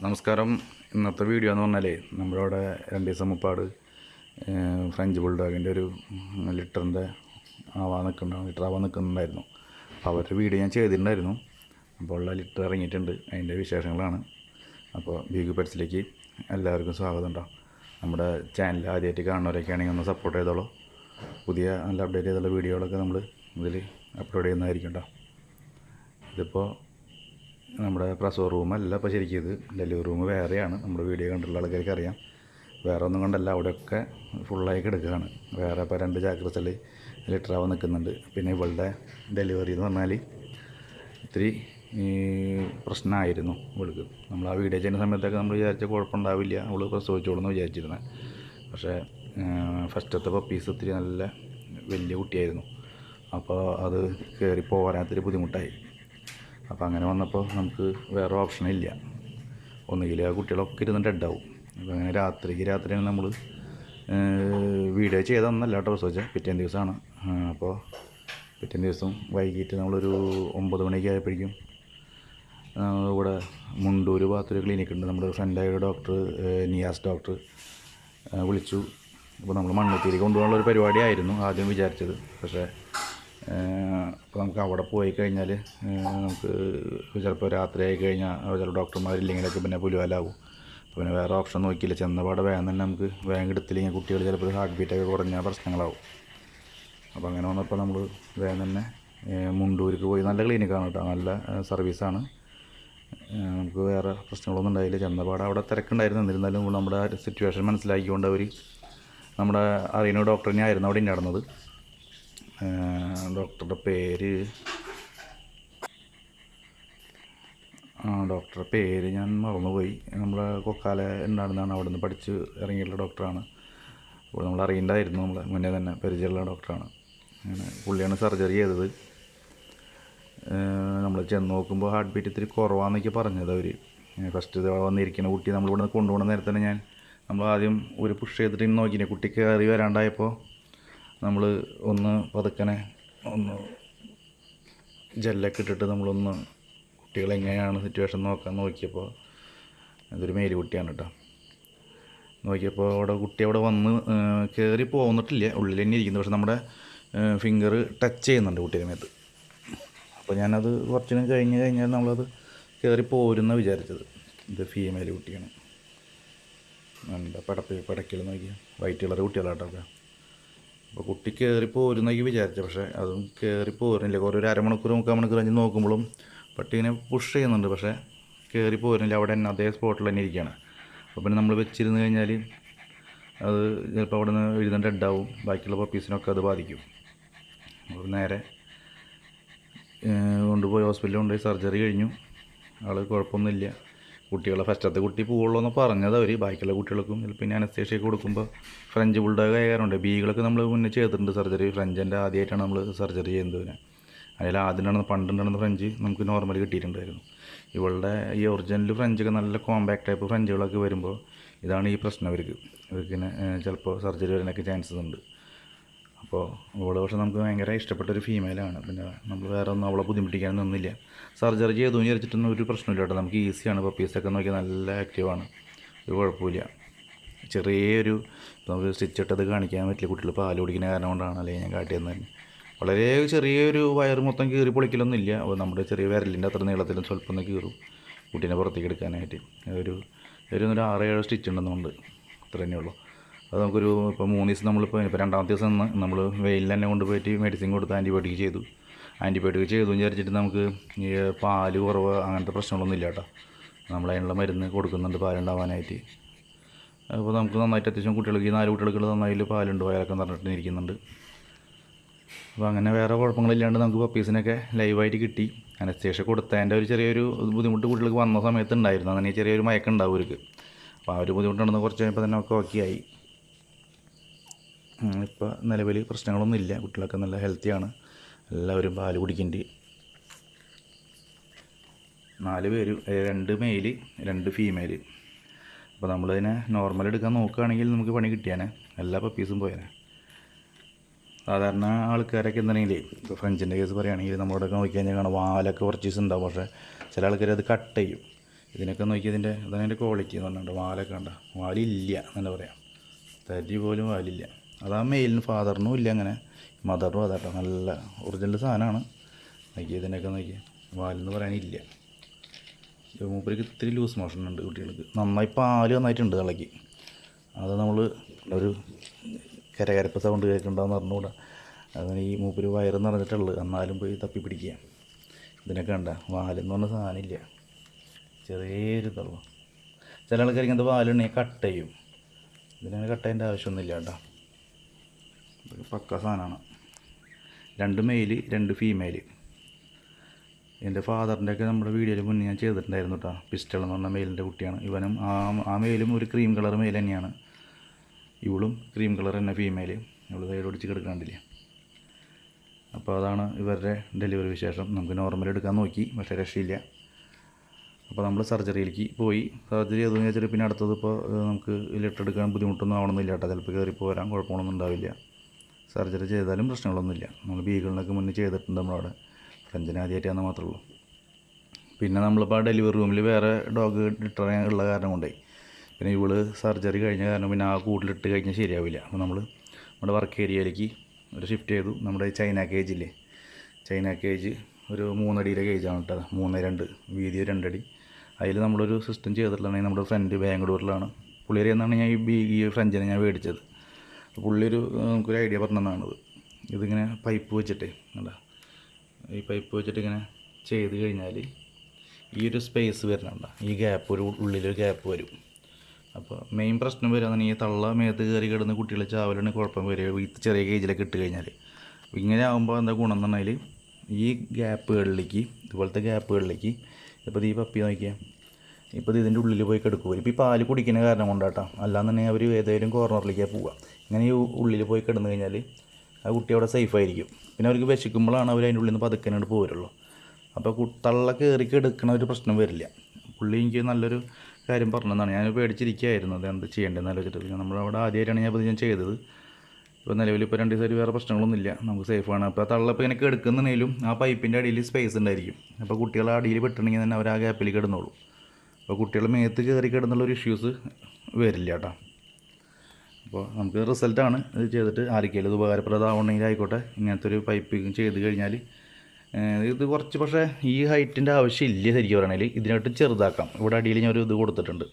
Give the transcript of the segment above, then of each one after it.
നമസ്കാരം. ഇന്നത്തെ വീഡിയോ എന്ന് പറഞ്ഞാൽ നമ്മുടെ ഇവിടെ 2 ദിവസം മുമ്പാട് ഫ്രഞ്ച് ബുൾഡോഗിൻ്റെ ഒരു ലിറ്റർ ആവാൻ നിൽക്കുന്നുണ്ടായിരുന്നു. അപ്പോൾ അവരുടെ വീഡിയോ ഞാൻ ചെയ്തിട്ടുണ്ടായിരുന്നു. അപ്പോൾ ഉള്ള ലിറ്റർ ഇറങ്ങിയിട്ടുണ്ട്, അതിൻ്റെ വിശേഷങ്ങളാണ്. അപ്പോൾ ബീഗ് പെറ്റ്സിലേക്ക് എല്ലാവർക്കും സ്വാഗതം ഉണ്ടാവും. നമ്മുടെ ചാനൽ ആദ്യമായിട്ട് കാണുന്നവരൊക്കെ ആണെങ്കിൽ ഒന്ന് സപ്പോർട്ട് ചെയ്തോളൂ. പുതിയ നല്ല അപ്ഡേറ്റ് ചെയ്തുള്ള വീഡിയോകളൊക്കെ നമ്മൾ ഇതിൽ അപ്ലോഡ് ചെയ്യുന്നതായിരിക്കും കേട്ടോ. ഇതിപ്പോൾ നമ്മുടെ പ്രസവ റൂമല്ല, ഇപ്പോൾ ശരിക്കും ഇത് ഡെലിവറി റൂം വേറെയാണ്. നമ്മുടെ വീഡിയോ കണ്ടുള്ള ആൾക്കാർക്ക് അറിയാം. വേറെ ഒന്നും കൊണ്ടല്ല, അവിടെയൊക്കെ ഫുള്ളായി കിടക്കുകയാണ്. വേറെ ഇപ്പോൾ 2 ചാക്രസിൽ ലിറ്ററാവാൻ നിൽക്കുന്നുണ്ട്. പിന്നെ ഇവളുടെ ഡെലിവറി എന്ന് പറഞ്ഞാൽ ഇത്തിരി പ്രശ്നമായിരുന്നു ഇവൾക്ക്. നമ്മൾ ആ വീഡിയോ ചെയ്യുന്ന സമയത്തൊക്കെ നമ്മൾ വിചാരിച്ച കുഴപ്പമുണ്ടാവില്ല, അവൾ പ്രസവിച്ചോളെന്ന് വിചാരിച്ചിരുന്നത്. പക്ഷേ ഫസ്റ്റത്തെ പപ്പീസ് ഇത്തിരി നല്ല വലിയ കുട്ടിയായിരുന്നു. അപ്പോൾ അത് കയറി പോരാത്തൊരു ബുദ്ധിമുട്ടായി. അപ്പോൾ അങ്ങനെ വന്നപ്പോൾ നമുക്ക് വേറെ ഓപ്ഷനില്ല. ഒന്നുകിൽ ആ കുട്ടികളൊക്കെ ഇരുന്ന് ഡെഡാവും. അപ്പോൾ അങ്ങനെ രാത്രിയാണ് നമ്മൾ വീഡിയോ ചെയ്തതെന്നല്ല കേട്ടോ പ്രസവിച്ചാൽ പിറ്റേന്ന് ദിവസമാണ്. അപ്പോൾ പിറ്റേന്ന് ദിവസം വൈകിട്ട് നമ്മളൊരു 9 മണിയൊക്കെ ആയപ്പോഴേക്കും ഇവിടെ മുണ്ടൂർ ഭാഗത്തൊരു ക്ലിനിക്കുണ്ട്, നമ്മുടെ ഫ്രണ്ടായ ഡോക്ടർ നിയാസ് ഡോക്ടർ വിളിച്ചു. അപ്പോൾ നമ്മൾ മണ്ണുത്തിയിലേക്ക് കൊണ്ടുപോകാനുള്ളൊരു പരിപാടിയായിരുന്നു ആദ്യം വിചാരിച്ചത്. പക്ഷേ അപ്പോൾ നമുക്ക് അവിടെ പോയി കഴിഞ്ഞാൽ നമുക്ക് ചിലപ്പോൾ രാത്രി ആയി കഴിഞ്ഞാൽ ചില ഡോക്ടർമാരില്ലെങ്കിലൊക്കെ പിന്നെ പുലുവാലാവും. അപ്പോൾ പിന്നെ വേറെ ഓപ്ഷൻ നോക്കിയില്ല. ചെന്നപാടെ വേഗം തന്നെ നമുക്ക് വേഗം എടുത്തില്ലെങ്കിൽ കുട്ടികൾ ചിലപ്പോൾ ഹാർട്ട് ബീറ്റൊക്കെ കുറഞ്ഞ പ്രശ്നങ്ങളാവും. അപ്പോൾ അങ്ങനെ വന്നപ്പോൾ നമ്മൾ വേഗം തന്നെ മുണ്ടൂർക്ക് പോയി. നല്ല ക്ലിനിക്കാണ് കേട്ടോ, നല്ല സർവീസാണ്. നമുക്ക് വേറെ പ്രശ്നങ്ങളൊന്നും ഉണ്ടായില്ല. ചെന്നപാടെ അവിടെ തിരക്കുണ്ടായിരുന്നു. എന്നിരുന്നാലും നമ്മുടെ സിറ്റുവേഷൻ മനസ്സിലാക്കിക്കൊണ്ട് അവർ നമ്മുടെ അറിയുന്ന ഡോക്ടറിനെ ആയിരുന്നു അവിടെ നടന്നത്. ഡോക്ടറുടെ പേര് ഞാൻ മറന്നുപോയി. നമ്മളെ കൊക്കാല ഉണ്ടായിരുന്നാണ്, അവിടെ നിന്ന് പഠിച്ച് ഇറങ്ങിയിട്ടുള്ള ഡോക്ടറാണ്. അപ്പോൾ നമ്മൾ അറിയേണ്ടതായിരുന്നു, നമ്മളെ മുന്നേ തന്നെ പരിചയമുള്ള ഡോക്ടറാണ്. അങ്ങനെ പുള്ളിയാണ് സർജറി ചെയ്തത്. നമ്മൾ ചെന്ന് നോക്കുമ്പോൾ ഹാർട്ട് ബീറ്റ് ഇത്തിരി കുറവാണെന്നൊക്കെ പറഞ്ഞത് അവർ. ഫസ്റ്റ് വന്നിരിക്കുന്ന കുട്ടി നമ്മളിവിടെ നിന്ന് കൊണ്ടുപോകുന്ന നേരത്തെ തന്നെ നമ്മൾ ആദ്യം ഒരു പുഷ് ചെയ്തിട്ട് നോക്കിനെ കുട്ടി കയറി വരാണ്ടായപ്പോൾ നമ്മൾ ഒന്ന് പതുക്കനെ ഒന്ന് ജെല്ലൊക്കെ ഇട്ടിട്ട് നമ്മളൊന്ന് കുട്ടികളെങ്ങനെയാണ് സിറ്റുവേഷൻ നോക്കിയപ്പോൾ അതൊരു മേല് കുട്ടിയാണ് കേട്ടോ. നോക്കിയപ്പോൾ കുട്ടി അവിടെ വന്ന് കയറി പോന്നിട്ടില്ല, ഉള്ളിൽ തന്നെ ഇരിക്കുന്നത്. പക്ഷെ നമ്മുടെ ഫിംഗർ ടച്ച് ചെയ്യുന്നുണ്ട് കുട്ടിയുടെ മേത്ത്. അപ്പോൾ ഞാനത് കുറച്ചിനും കഴിഞ്ഞാൽ നമ്മളത് കയറി പോരുന്ന വിചാരിച്ചത്. ഇത് ഫീമെയിൽ കുട്ടിയാണ്. നല്ല പടക്കിൽ നോക്കിയാൽ വൈറ്റ് കളർ കുട്ടികളാട്ടോ. അപ്പോൾ കുട്ടി കയറി പോരുന്നൊക്കെ വിചാരിച്ചു, പക്ഷേ അതും കയറി പോരുന്നില്ല. കുറേ ഒരു അരമണിക്കൂർ 3/4 മണിക്കൂർ കഴിഞ്ഞ് നോക്കുമ്പോഴും പട്ടീനെ പുഷ് ചെയ്യുന്നുണ്ട്, പക്ഷേ കയറി പോരുന്നില്ല. അവിടെ തന്നെ അതേ സ്പോട്ടിൽ തന്നെ ഇരിക്കുകയാണ്. അപ്പോൾ പിന്നെ നമ്മൾ വെച്ചിരുന്ന് കഴിഞ്ഞാൽ അത് ചിലപ്പോൾ അവിടെ നിന്ന് എഴുതാൻ ഡെഡാവും. ബാക്കിയുള്ള പപ്പീസിനൊക്കെ അത് ബാധിക്കും. അപ്പോൾ നേരെ കൊണ്ടുപോയി ഹോസ്പിറ്റലിൽ കൊണ്ടുപോയി സർജറി കഴിഞ്ഞു. ആൾ കുഴപ്പമൊന്നുമില്ല. കുട്ടികളെ ഫസ്റ്റത്തെ കുട്ടി പോവുള്ളൂ എന്ന് പറഞ്ഞത് അവർ. ബാക്കിയുള്ള കുട്ടികൾക്കും പിന്നെ അനസ്തേഷ്യയൊക്കെ കൊടുക്കുമ്പോൾ ഫ്രഞ്ച് ബുൾഡോഗ് ആയതുകൊണ്ട് ബീകളൊക്കെ നമ്മൾ മുന്നേ ചെയ്തിട്ടുണ്ട് സർജറി. ഫ്രഞ്ചിൻ്റെ ആദ്യമായിട്ടാണ് നമ്മൾ സർജറി ചെയ്യുന്നത്. അതിൽ ആദ്യമുണ്ടായിരുന്ന പണ്ടുണ്ടായിരുന്ന ഫ്രഞ്ച് നമുക്ക് നോർമലി കിട്ടിയിട്ടുണ്ടായിരുന്നു. ഇവളുടെ ഈ ഒറിജിനൽ ഫ്രഞ്ചൊക്കെ നല്ല കോമ്പാക്ട് ടൈപ്പ് ഫ്രഞ്ചുകളൊക്കെ വരുമ്പോൾ ഇതാണ് ഈ പ്രശ്നം അവർക്ക്. ഇവർക്കിങ്ങനെ ചിലപ്പോൾ സർജറി വരാനൊക്കെ ചാൻസസ് ഉണ്ട്. അപ്പോൾ അവൾ പക്ഷെ നമുക്ക് ഭയങ്കര ഇഷ്ടപ്പെട്ടൊരു ഫീമെയിലാണ്. പിന്നെ നമ്മൾ വേറെ ഒന്നും അവളെ ബുദ്ധിമുട്ടിക്കാൻ നിന്നില്ല. സർജറി ചെയ്തു വിചാരിച്ചിട്ടൊന്നും ഒരു പ്രശ്നമില്ല കേട്ടോ. നമുക്ക് ഈസിയാണ്. പപ്പീസൊക്കെ നോക്കിയാൽ നല്ല ആക്റ്റീവാണ്, ഒരു കുഴപ്പമില്ല. ചെറിയൊരു നമുക്ക് സ്റ്റിച്ച് ഇട്ടത് കാണിക്കാൻ പറ്റില്ല, കുട്ടികൾ പാൽ കുടിക്കുന്ന കാരണം കൊണ്ടാണ്, അല്ലെങ്കിൽ ഞാൻ കാട്ടിയെന്ന് തന്നെ. വളരെ ചെറിയൊരു വയറ് മൊത്തം കീറി പൊളിക്കലൊന്നും ഇല്ല. അപ്പോൾ നമ്മുടെ ചെറിയ വിരലിൻ്റെ അത്ര നീളത്തിലും സ്വല്പം ഒന്ന് കീറും കുട്ടീനെ പുറത്തേക്ക് എടുക്കാനായിട്ട്. ഒരു 6-7 സ്റ്റിച്ച് ഉണ്ടെന്നുണ്ട്, അത്ര തന്നെയുള്ളൂ. അത് നമുക്കൊരു ഇപ്പോൾ 3 ദിവസം നമ്മളിപ്പോൾ 2ാമത്തെ ദിവസം നമ്മൾ വെയിലിൽ തന്നെ കൊണ്ടുപോയിട്ട് മെഡിസിൻ കൊടുത്ത് ആൻറ്റിബയോട്ടിക് ചെയ്തു എന്ന് വിചാരിച്ചിട്ട് നമുക്ക് ഈ പാല് കുറവ് അങ്ങനത്തെ പ്രശ്നങ്ങളൊന്നും ഇല്ല കേട്ടോ. നമ്മളതിനുള്ള മരുന്ന് കൊടുക്കുന്നുണ്ട് പാലുണ്ടാവാനായിട്ട്. അപ്പോൾ നമുക്ക് നന്നായിട്ട് അത്യാവശ്യം കുട്ടികൾക്ക് ഈ 4 കുട്ടികൾക്ക് നന്നായിട്ട് പാലുണ്ട്, വയറൊക്കെ നിറഞ്ഞിട്ട് ഇരിക്കുന്നുണ്ട്. അപ്പോൾ അങ്ങനെ വേറെ കുഴപ്പങ്ങളില്ലാണ്ട് നമുക്ക് പപ്പീസിനൊക്കെ ലൈവായിട്ട് കിട്ടി. അനസ്തേഷ്യ കൊടുത്തതിൻ്റെ ഒരു ചെറിയൊരു ബുദ്ധിമുട്ട് കുട്ടികൾക്ക് വന്ന സമയത്ത് ഉണ്ടായിരുന്നു. അങ്ങനെ ചെറിയൊരു മയക്കം ഉണ്ടാവും അവർക്ക്. അപ്പോൾ ആ ഒരു ബുദ്ധിമുട്ടുണ്ടെന്ന് കുറച്ച് കഴിയുമ്പോൾ തന്നെ ഒക്കെ ഓക്കെയായി. ഇപ്പോൾ നിലവിൽ പ്രശ്നങ്ങളൊന്നും ഇല്ല. കുട്ടികളൊക്കെ നല്ല ഹെൽത്തിയാണ്. എല്ലാവരും പാല് കുടിക്കുന്നുണ്ട്. 4 പേര്, 2 മെയില് 2 ഫീമെയിൽ. അപ്പോൾ നമ്മളതിനെ നോർമൽ എടുക്കാൻ നോക്കുകയാണെങ്കിൽ നമുക്ക് പണി കിട്ടിയാനെ, എല്ലാ പപ്പീസും പോയാനെ. സാധാരണ ആൾക്കാരൊക്കെ എന്തെങ്കിലും ഇപ്പോൾ ഫ്രഞ്ചിൻ്റെ കേസ് പറയുകയാണെങ്കിൽ നമ്മളോടൊക്കെ നോക്കിക്കഴിഞ്ഞാൽ കാണാം വാലൊക്കെ കുറച്ച് ദിവസം ഉണ്ടാവും. പക്ഷേ ചില ആൾക്കാർ അത് കട്ട് ചെയ്യും. ഇതിനൊക്കെ നോക്കി ഇതാണ് അതിൻ്റെ ക്വാളിറ്റി എന്ന് പറഞ്ഞിട്ട് വാലൊക്കെ കണ്ട വാലില്ല എന്നല്ല പറയാം, തരി പോലും വാലില്ല. അതാ മെയിലിന് ഫാദറിനും ഇല്ല, അങ്ങനെ മദറിനും അതാട്ടോ, നല്ല ഒറിജിനൽ സാധനമാണ്. നോക്കി ഇതിനൊക്കെ നോക്കി വാലെന്ന് പറയാനില്ല. മൂപ്പർക്ക് ഇത്തിരി ലൂസ് മോഷൻ ഉണ്ട് കുട്ടികൾക്ക്. നന്നായി പാല് നന്നായിട്ടുണ്ട് തിളക്കി. അത് നമ്മൾ ഒരു കരകരപ്പ് സൗണ്ട് കേൾക്കുന്നുണ്ടാന്ന് പറഞ്ഞുകൂടാ. അതിന് ഈ മൂപ്പര് വയറ് നിറഞ്ഞിട്ടുള്ളത്, എന്നാലും പോയി തപ്പി പിടിക്കുക. ഇതിനൊക്കെ കണ്ട വാലെന്ന് പറഞ്ഞ സാധനമില്ല, ചെറിയൊരു തള്ളു. ചില ആൾക്കാർ ഇങ്ങനത്തെ വാലുണ്ടെങ്കിൽ കട്ട് ചെയ്യും, ഇതിനങ്ങനെ കട്ട് ചെയ്യേണ്ട ആവശ്യമൊന്നുമില്ല കേട്ടോ. ഇതൊക്കെ പക്ക സാധനമാണ്. 2 മെയിൽ 2 ഫീമെയിൽ. എൻ്റെ ഫാദറിൻ്റെയൊക്കെ നമ്മുടെ വീഡിയോയിൽ മുന്നേ ഞാൻ ചെയ്തിട്ടുണ്ടായിരുന്നു കേട്ടോ. പിസ്റ്റൾ എന്ന് പറഞ്ഞ മെയിലിൻ്റെ കുട്ടിയാണ്. ഇവനും ആ മെയിലും ഒരു ക്രീം കളർ മെയിൽ തന്നെയാണ്. ഇവളും ക്രീം കളർ തന്നെ ഫീമെയിൽ. ഇവൾ സൈഡ് ഒടിച്ച് കിടക്കാണ്ടില്ലേ. അപ്പോൾ അതാണ് ഇവരുടെ ഡെലിവറി വിശേഷം. നമുക്ക് നോർമൽ എടുക്കാൻ നോക്കി, പക്ഷേ രക്ഷയില്ല. അപ്പോൾ നമ്മൾ സർജറിയിലേക്ക് പോയി. സർജറി ചെയ്തെന്ന് വെച്ചിട്ട് പിന്നെ അടുത്തത് ഇപ്പോൾ നമുക്ക് ലിറ്റർ എടുക്കാൻ ബുദ്ധിമുട്ടൊന്നും ആവണമെന്നില്ല കേട്ടോ. ചിലപ്പോൾ കയറി പോരാൻ കുഴപ്പമൊന്നും ഉണ്ടാവില്ല. സർജറി ചെയ്താലും പ്രശ്നങ്ങളൊന്നുമില്ല. നമ്മൾ ബീഗിളിനൊക്കെ മുന്നേ ചെയ്തിട്ടുണ്ട് നമ്മളവിടെ. ഫ്രഞ്ചിന് ആദ്യമായിട്ടാണെന്ന് മാത്രമേ ഉള്ളൂ. പിന്നെ നമ്മളിപ്പോൾ ആ ഡെലിവറി റൂമിൽ വേറെ ഡോഗ് ലിറ്റർ ഉള്ള കാരണം കൊണ്ടേ, പിന്നെ ഇവള് സർജറി കഴിഞ്ഞ കാരണം പിന്നെ ആ കൂട്ടിലിട്ട് കഴിഞ്ഞാൽ ശരിയാവില്ല. അപ്പോൾ നമ്മൾ നമ്മുടെ വർക്ക് ഏരിയയിലേക്ക് ഒരു ഷിഫ്റ്റ് ചെയ്തു. നമ്മുടെ ചൈന കേജില്ലേ, ചൈന കേജ് ഒരു 3 അടിയിലെ കേജാണ് കേട്ടോ. 3.2 വീതി 2 അടി. അതിൽ നമ്മളൊരു സിസ്റ്റം ചെയ്തിട്ടുള്ളതാണെങ്കിൽ നമ്മുടെ ഫ്രണ്ട് ബാംഗ്ലൂരിലാണ്. പുള്ളിയേരി എന്നാണ് ഞാൻ ഈ ഫ്രഞ്ചിനെ ഞാൻ മേടിച്ചത്. പുള്ളി നമുക്കൊരു ഐഡിയ പറഞ്ഞതാണിത്. ഇതിങ്ങനെ പൈപ്പ് വെച്ചിട്ട് അല്ല, ഈ പൈപ്പ് വെച്ചിട്ട് ഇങ്ങനെ ചെയ്ത് കഴിഞ്ഞാൽ ഈ ഒരു സ്പേസ് വരുന്നുണ്ട്, ഈ ഗ്യാപ്പ്, ഒരു ഉള്ളിലൊരു ഗ്യാപ്പ് വരും. അപ്പോൾ മെയിൻ പ്രശ്നം വരികയാണെന്നുണ്ടെങ്കിൽ ഈ തള്ള മേത്ത് കയറി കിടന്ന് കുട്ടികളെ ചാവലാണ് കുഴപ്പം വരിക ഈ ചെറിയ കേജിലൊക്കെ ഇട്ട് കഴിഞ്ഞാൽ. ഇങ്ങനെ ആകുമ്പോൾ എന്താ ഗുണം എന്ന് പറഞ്ഞാൽ ഈ ഗ്യാപ്പുകളിലേക്ക്, ഇതുപോലത്തെ ഗ്യാപ്പുകളിലേക്ക് ഇപ്പോൾ ഈ പപ്പി നോക്കിയാൽ ഇപ്പോൾ ഇതിൻ്റെ ഉള്ളിൽ പോയി കിടക്കുക. ഇപ്പോൾ ഈ പാല് കുടിക്കുന്ന കാരണം കൊണ്ടാട്ടോ, അല്ലാന്നുണ്ടെങ്കിൽ അവർ ഏതെങ്കിലും കോർണറിലേക്കാണ് പോവുക. ഇങ്ങനെ ഈ ഉള്ളിൽ പോയി കിടന്നു കഴിഞ്ഞാൽ ആ കുട്ടി അവിടെ സേഫായിരിക്കും. പിന്നെ അവർക്ക് വിശക്കുമ്പോഴാണ് അവർ അതിൻ്റെ ഉള്ളിൽ നിന്ന് പതുക്കനായിട്ട് പോരുള്ളൂ. അപ്പോൾ തള്ള കയറി കിടക്കണ ഒരു പ്രശ്നം വരില്ല. പുള്ളി എനിക്ക് നല്ലൊരു കാര്യം പറഞ്ഞതാണ്. ഞാൻ പേടിച്ചിരിക്കുകയായിരുന്നു അത് എന്ത് ചെയ്യേണ്ടതെന്ന് ആലോചിച്ചിട്ട്. പിന്നെ നമ്മളവിടെ ആദ്യമായിട്ടാണ് ഞാൻ ചെയ്തത്. ഇപ്പോൾ നിലവിൽ ഇപ്പോൾ 2 ദിവസമായിട്ട് വേറെ പ്രശ്നങ്ങളൊന്നുമില്ല, നമുക്ക് സേഫാണ്. അപ്പോൾ തള്ളപ്പോൾ ഇങ്ങനെ കിടക്കുന്നുണ്ടെങ്കിലും ആ പൈപ്പിൻ്റെ അടിയിൽ സ്പേസ് ഉണ്ടായിരിക്കും. അപ്പോൾ കുട്ടികൾ അടിയിൽ പെട്ടിട്ടുണ്ടെങ്കിൽ തന്നെ അവർ ആ ഗ്യാപ്പിൽ കിടന്നോളൂ. അപ്പോൾ കുട്ടികൾ മേത്ത് കയറി കിടന്നുള്ളൊരു ഇഷ്യൂസ് വരില്ല കേട്ടോ. അപ്പോൾ നമുക്ക് റിസൾട്ടാണ് ഇത് ചെയ്തിട്ട് ആർക്കെങ്കിലും ഇത് ഉപകാരപ്രദമാവണമെങ്കിൽ ആയിക്കോട്ടെ. ഇങ്ങനത്തെ ഒരു പൈപ്പിങ് ചെയ്ത് കഴിഞ്ഞാൽ ഇത് കുറച്ച്, പക്ഷേ ഈ ഹൈറ്റിൻ്റെ ആവശ്യമില്ല ശരിക്കും പറയണമെങ്കിൽ. ഇതിനായിട്ട് ചെറുതാക്കാം. ഇവിടെ അടിയിൽ ഞാൻ ഒരു ഇത് കൊടുത്തിട്ടുണ്ട്.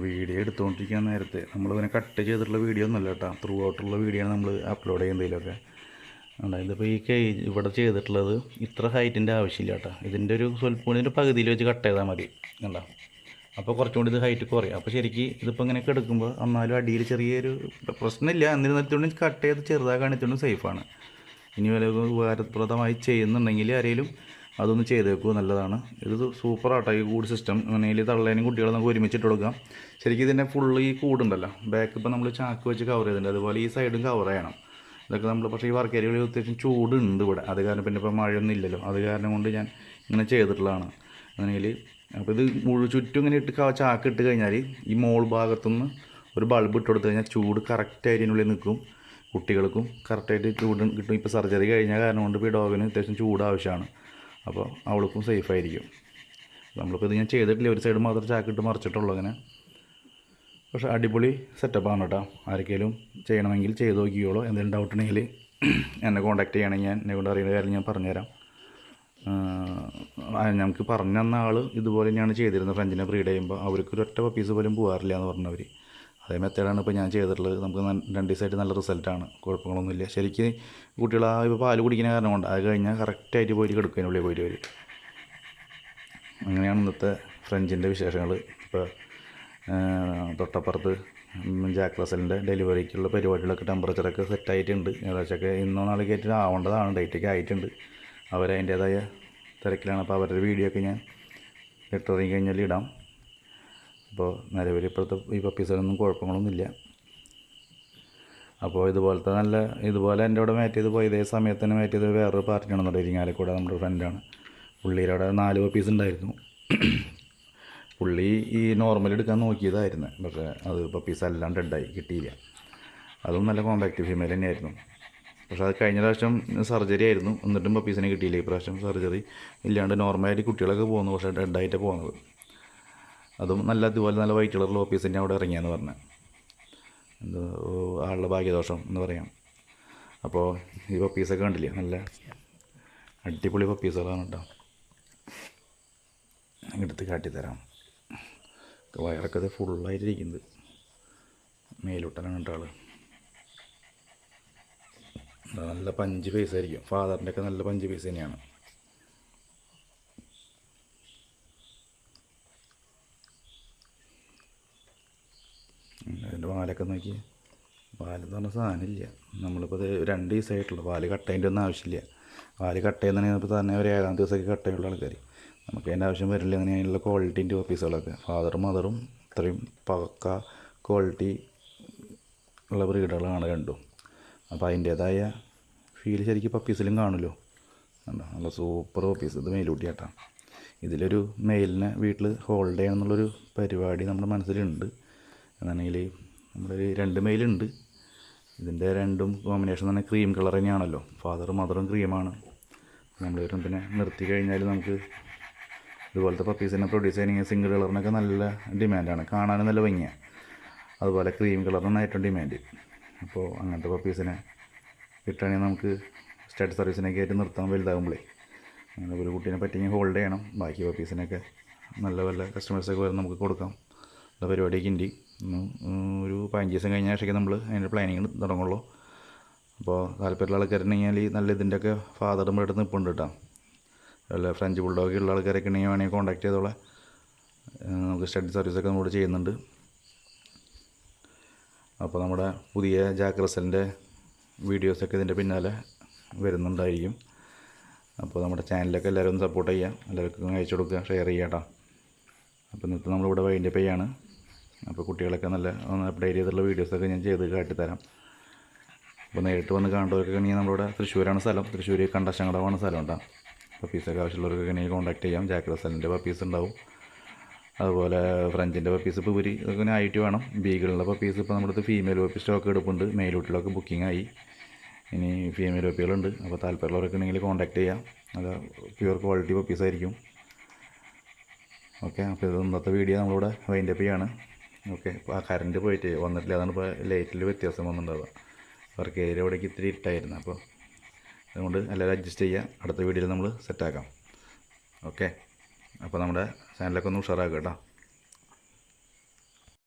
വീഡിയോ എടുത്തുകൊണ്ടിരിക്കാൻ നേരത്തെ നമ്മളിങ്ങനെ കട്ട് ചെയ്തിട്ടുള്ള വീഡിയോ ഒന്നുമല്ല കേട്ടോ, ത്രൂ ഔട്ടുള്ള വീഡിയോ ആണ് നമ്മൾ അപ്ലോഡ് ചെയ്യുന്നതിലൊക്കെ. ഇതിപ്പോൾ ഈ കേജ് ഇവിടെ ചെയ്തിട്ടുള്ളത് ഇത്ര ഹൈറ്റിൻ്റെ ആവശ്യമില്ല കേട്ടോ. ഇതിൻ്റെ ഒരു സ്വല്പൂണിൻ്റെ പകുതിയിൽ വെച്ച് കട്ട് ചെയ്താൽ മതി കണ്ടോ. അപ്പോൾ കുറച്ചും കൂടി ഇത് ഹൈറ്റ് കുറയും. അപ്പോൾ ശരിക്കും ഇതിപ്പോൾ ഇങ്ങനെ എടുക്കുമ്പോൾ എന്നാലും അടിയിൽ ചെറിയൊരു പ്രശ്നമില്ല. എന്നിരുന്നാലും കട്ട് ചെയ്ത് ചെറുതാക്കാണിച്ചുകൊണ്ട് സേഫാണ്. ഇനി വല്ല ഉപകാരപ്രദമായി ചെയ്യുന്നുണ്ടെങ്കിൽ ആരെങ്കിലും അതൊന്ന് ചെയ്ത് വെക്കുക, നല്ലതാണ്. ഇത് സൂപ്പറാട്ടോ ഈ കൂട് സിസ്റ്റം. അങ്ങനെയിൽ തള്ളേനും കുട്ടികളെ നമുക്ക് ഒരുമിച്ചിട്ട് കൊടുക്കാം. ശരിക്കും ഇതിൻ്റെ ഫുള്ള് ഈ കൂടുണ്ടല്ലോ, ബാക്ക് ഇപ്പോൾ നമ്മൾ ചാക്ക് വെച്ച് കവർ ചെയ്തിട്ടുണ്ട്, അതുപോലെ ഈ സൈഡും കവർ ചെയ്യണം. ഇതൊക്കെ നമ്മൾ പക്ഷേ ഈ വർക്ക് ഏരിയകളിൽ അത്യാവശ്യം ചൂടുണ്ട് ഇവിടെ. അത് കാരണം പിന്നെ ഇപ്പോൾ മഴയൊന്നും ഇല്ലല്ലോ, അത് കാരണം കൊണ്ട് ഞാൻ ഇങ്ങനെ ചെയ്തിട്ടുള്ളതാണ്. അങ്ങനെയിൽ അപ്പോൾ ഇത് ചുറ്റും ഇങ്ങനെ ഇട്ട് ചാക്ക് ഇട്ട് കഴിഞ്ഞാൽ ഈ മോൾ ഭാഗത്തുനിന്ന് ഒരു ബൾബ് ഇട്ട് കൊടുത്തു കഴിഞ്ഞാൽ ചൂട് കറക്റ്റായിട്ട് അതിനുള്ളിൽ നിൽക്കും. കുട്ടികൾക്കും കറക്റ്റായിട്ട് ചൂട് കിട്ടും. ഇപ്പോൾ സർജറി കഴിഞ്ഞ കാരണം കൊണ്ട് ഇപ്പോൾ ഈ ഡോഗിന് അത്യാവശ്യം ചൂട് ആവശ്യമാണ്. അപ്പോൾ അവൾക്കും സേഫായിരിക്കും. നമ്മളിപ്പോൾ ഇത് ഞാൻ ചെയ്തിട്ടില്ല, ഒരു സൈഡ് മാത്രം ചാക്കിട്ട് മറിച്ചിട്ടുള്ളൂ അങ്ങനെ. പക്ഷേ അടിപൊളി സെറ്റപ്പാണ് കേട്ടോ. ആർക്കെങ്കിലും ചെയ്യണമെങ്കിൽ ചെയ്ത് നോക്കിയോളൂ. എന്തെങ്കിലും ഡൗട്ട് ഉണ്ടെങ്കിൽ എന്നെ കോൺടാക്ട് ചെയ്യണമെങ്കിൽ ഞാൻ എന്നെ കൊണ്ട് അറിയുന്ന കാര്യം ഞാൻ പറഞ്ഞുതരാം. ഞങ്ങൾക്ക് പറഞ്ഞു തന്ന ആൾ ഇതുപോലെ തന്നെയാണ് ചെയ്തിരുന്നത്. ഫ്രഞ്ചിനെ ബ്രീഡ് ചെയ്യുമ്പോൾ അവർക്ക് ഒരൊറ്റ പപ്പീസ് പോലും പോകാറില്ല എന്ന് പറഞ്ഞവർ. അതേ മെത്തേഡാണ് ഇപ്പോൾ ഞാൻ ചെയ്തിട്ടുള്ളത്. നമുക്ക് 2 ദിവസമായിട്ട് നല്ല റിസൾട്ടാണ്, കുഴപ്പങ്ങളൊന്നുമില്ല. ശരിക്കും കുട്ടികൾ ഇപ്പോൾ പാല് കുടിക്കുന്ന കാരണം കൊണ്ട് അത് കഴിഞ്ഞാൽ കറക്റ്റായിട്ട് പോയിട്ട് കിടക്കുന്നതിനുള്ളിൽ പോയിട്ട് വരും. അങ്ങനെയാണ് ഇന്നത്തെ ഫ്രഞ്ചിൻ്റെ വിശേഷങ്ങൾ. ഇപ്പോൾ തൊട്ടപ്പുറത്ത് ജാക്ക് റസലിൻ്റെ ഡെലിവറിക്കുള്ള പരിപാടികളൊക്കെ ടെമ്പറേച്ചറൊക്കെ സെറ്റായിട്ടുണ്ട്. ഏകദേശമൊക്കെ ഇന്നോ നാളേക്കായിട്ട് ആവേണ്ടതാണ്, ഡേറ്റൊക്കെ ആയിട്ടുണ്ട്. അവരതിൻ്റേതായ തിരക്കിലാണ്. അപ്പോൾ അവരുടെ വീഡിയോ ഒക്കെ ഞാൻ ഇറങ്ങി കഴിഞ്ഞാൽ ഇടാം. അപ്പോൾ നിലവിൽ ഇപ്പോഴത്തെ ഈ പപ്പീസിനൊന്നും കുഴപ്പങ്ങളൊന്നുമില്ല. അപ്പോൾ ഇതുപോലെ എൻ്റെ അവിടെ മാറ്റ് ചെയ്ത് പോയി ഇതേ സമയത്ത് തന്നെ മാറ്റ് ചെയ്ത് വേറൊരു പാർട്ടിയാണെന്നുണ്ട്, ഇരിങ്ങാലക്കൂടെ നമ്മുടെ ഫ്രണ്ടാണ്. പുള്ളിയുടെ അവിടെ 4 പപ്പീസ് ഉണ്ടായിരുന്നു. പുള്ളി ഈ നോർമൽ എടുക്കാൻ നോക്കിയതായിരുന്നു, പക്ഷേ അത് പപ്പീസ് എല്ലാം ഡെഡായി, കിട്ടിയില്ല. അതും നല്ല കോമ്പാക്റ്റ് ഫീമെയിൽ തന്നെയായിരുന്നു. പക്ഷേ അത് കഴിഞ്ഞ പ്രാവശ്യം സർജറി ആയിരുന്നു, എന്നിട്ടും പപ്പീസിനെ കിട്ടിയില്ല. ഈ പ്രാവശ്യം സർജറി ഇല്ലാണ്ട് നോർമലായിട്ട് കുട്ടികളൊക്കെ പോകുന്നു, പക്ഷേ ഡെഡായിട്ടാണ് പോകുന്നത്. അതും ഇതുപോലെ നല്ല വൈറ്റ് കളറുള്ള പപ്പീസിൻ്റെ അവിടെ ഇറങ്ങിയാന്ന് പറഞ്ഞത്. എന്തോ ആളുടെ ഭാഗ്യദോഷം എന്ന് പറയാം. അപ്പോൾ ഈ പപ്പീസൊക്കെ കണ്ടില്ലേ, നല്ല അടിപൊളി പപ്പീസുകളാണ് കേട്ടോ. എടുത്ത് കാട്ടിത്തരാം. വയറൊക്കെ ഇത് ഫുള്ളായിട്ടിരിക്കുന്നത്. മേലോട്ടനാണ് കേട്ടോ ആൾ. നല്ല പഞ്ച് പൈസ ആയിരിക്കും. ഫാദറിൻ്റെ ഒക്കെ നല്ല പഞ്ച് പൈസ തന്നെയാണ്. അതിൻ്റെ പാലൊക്കെ നോക്കി. പാലെന്ന് പറഞ്ഞ സാധനമില്ല. നമ്മളിപ്പോൾ ഇത് 2 ദിവസമായിട്ടുള്ളൂ. പാല് കട്ടേൻ്റെ ഒന്നും ആവശ്യമില്ല. പാല് കട്ടയുന്നതിന് ഇപ്പോൾ തന്നെ ഒരു 7-ാം ദിവസമൊക്കെ കട്ടയുള്ള ആൾക്കാർ. നമുക്ക് അതിൻ്റെ ആവശ്യം വരില്ല. അങ്ങനെയുള്ള ക്വാളിറ്റീൻ്റെ ഓഫീസുകളൊക്കെ ഫാദറും മദറും ഇത്രയും പക്ക ക്വാളിറ്റി ഉള്ള ബ്രീഡുകളാണ് രണ്ടും. അപ്പോൾ അതിൻ്റേതായ ഫീൽ ശരിക്കും പപ്പീസിലും കാണുമല്ലോ. കണ്ടോ, നല്ല സൂപ്പർ പപ്പീസ്. ഇത് മെയിലൂട്ടിയാട്ടാ. ഇതിലൊരു മെയിലിനെ വീട്ടിൽ ഹോൾഡ് ചെയ്യണമെന്നുള്ളൊരു പരിപാടി നമ്മുടെ മനസ്സിലുണ്ട്. എന്നാണെങ്കിൽ നമ്മളൊരു 2 മെയിലുണ്ട്. ഇതിൻ്റെ രണ്ടും കോമ്പിനേഷൻ തന്നെ ക്രീം കളർ തന്നെയാണല്ലോ. ഫാദറും മദറും ക്രീമാണ്. നമ്മൾ പിന്നെ നിർത്തി കഴിഞ്ഞാൽ നമുക്ക് ഇതുപോലത്തെ പപ്പീസിനെ പ്രൊഡ്യൂസ് ചെയ്യണമെങ്കിൽ സിംഗിൾ കളറിനൊക്കെ നല്ല ഡിമാൻഡാണ്. കാണാനും നല്ല ഭംഗിയാണ്. അതുപോലെ ക്രീം കളറിനാണ് ഏറ്റവും ഡിമാൻഡ്. അപ്പോൾ അങ്ങനത്തെ പപ്പീസിനെ കിട്ടുകയാണെങ്കിൽ നമുക്ക് സ്റ്റഡ് സർവീസിനൊക്കെ ആയിട്ട് നിർത്താൻ വലുതാകുമ്പോഴേ അങ്ങനെ ഒരു കുട്ടീനെ പറ്റിയെങ്കിൽ ഹോൾഡ് ചെയ്യണം. ബാക്കി പപ്പീസിനൊക്കെ നല്ല കസ്റ്റമേഴ്സൊക്കെ വരെ നമുക്ക് കൊടുക്കാം. ഉള്ള പരിപാടിയൊക്കെ ഉണ്ട്. ഒരു 15 ദിവസം കഴിഞ്ഞ ശേഷം നമ്മൾ അതിൻ്റെ പ്ലാനിങ് തുടങ്ങുള്ളൂ. അപ്പോൾ താല്പര്യമുള്ള ആൾക്കാരുണ്ടെങ്കിൽ നല്ല ഇതിൻ്റെയൊക്കെ ഫാദറും എടുത്ത് നിൽപ്പുണ്ട് കേട്ടോ. അല്ല ഫ്രഞ്ച് ബുൾഡോഗ് ഉള്ള ആൾക്കാരൊക്കെ ഉണ്ടെങ്കിൽ വേണമെങ്കിൽ കോൺടാക്ട് ചെയ്തോളെ. നമുക്ക് സ്റ്റഡി സർവീസൊക്കെ നമ്മളിവിടെ ചെയ്യുന്നുണ്ട്. അപ്പോൾ നമ്മുടെ പുതിയ ജാക്ക് റസലിൻ്റെ വീഡിയോസൊക്കെ ഇതിൻ്റെ പിന്നാലെ വരുന്നുണ്ടായിരിക്കും. അപ്പോൾ നമ്മുടെ ചാനലൊക്കെ എല്ലാവരും ഒന്ന് സപ്പോർട്ട് ചെയ്യുക. എല്ലാവർക്കും അയച്ചു കൊടുക്കുക, ഷെയർ ചെയ്യുക കേട്ടോ. അപ്പോൾ ഇന്നത്തെ നമ്മളിവിടെ വൈൻഡപ്പ് ചെയ്യാണ്. അപ്പോൾ കുട്ടികളൊക്കെ നല്ല ഒന്ന് അപ്ഡേറ്റ് ചെയ്തിട്ടുള്ള വീഡിയോസൊക്കെ ഞാൻ ചെയ്ത് കാട്ടിത്തരാം. അപ്പോൾ നേരിട്ട് വന്ന് കാണേണ്ടവർക്കൊക്കെ ആണെങ്കിൽ നമ്മളിവിടെ തൃശ്ശൂരാണ് സ്ഥലം. തൃശ്ശൂർ കണ്ടശങ്കടമാണ് സ്ഥലം ഉണ്ടാകും. പപ്പീസൊക്കെ ആവശ്യമുള്ളവർക്കൊക്കെ ആണെങ്കിൽ കോൺടാക്ട് ചെയ്യാം. ജാക്ക് റസലിൻ്റെ പപ്പീസ് ഉണ്ടാവും. അതുപോലെ ഫ്രഞ്ചിൻ്റെ പപ്പീസ് ഇപ്പോൾ ഇതൊക്കെ ആയിട്ട് വേണം. ബീഗിളിൻ്റെ പപ്പീസ് ഇപ്പോൾ നമ്മുടെ അടുത്ത് ഫീമെയിൽ പപ്പി സ്റ്റോക്ക് എടുപ്പുണ്ട്. മെയിലൂട്ടിലൊക്കെ ബുക്കിംഗ് ആയി. ഇനി ഫീമെയിൽ പപ്പികളുണ്ട്. അപ്പോൾ താല്പര്യമുള്ളവരൊക്കെ ഉണ്ടെങ്കിൽ കോൺടാക്ട് ചെയ്യാം. അത് പ്യുവർ ക്വാളിറ്റി പപ്പീസായിരിക്കും. ഓക്കെ, അപ്പോൾ ഇത് ഇന്നത്തെ വീഡിയോ നമ്മളിവിടെ വൈൻഡപ്പ് ചെയ്യാണ്. ഓക്കെ, അപ്പോൾ ആ കറണ്ട് പോയിട്ട് വന്നിട്ടില്ല. അതാണ് ഇപ്പോൾ ലൈറ്റിൽ വ്യത്യാസം വന്നിട്ടുണ്ടാവുക. വർക്ക് ഏരിയ ഇവിടേക്ക് ഇത്തിരി ഇട്ടായിരുന്നു. അപ്പോൾ അതുകൊണ്ട് എല്ലാവരും അഡ്ജസ്റ്റ് ചെയ്യുക. അടുത്ത വീഡിയോയിൽ നമ്മൾ സെറ്റാക്കാം. ഓക്കെ, അപ്പോൾ നമ്മുടെ ചാനലൊക്കെ ഒന്ന് ഉഷാറാക്കുക കേട്ടോ.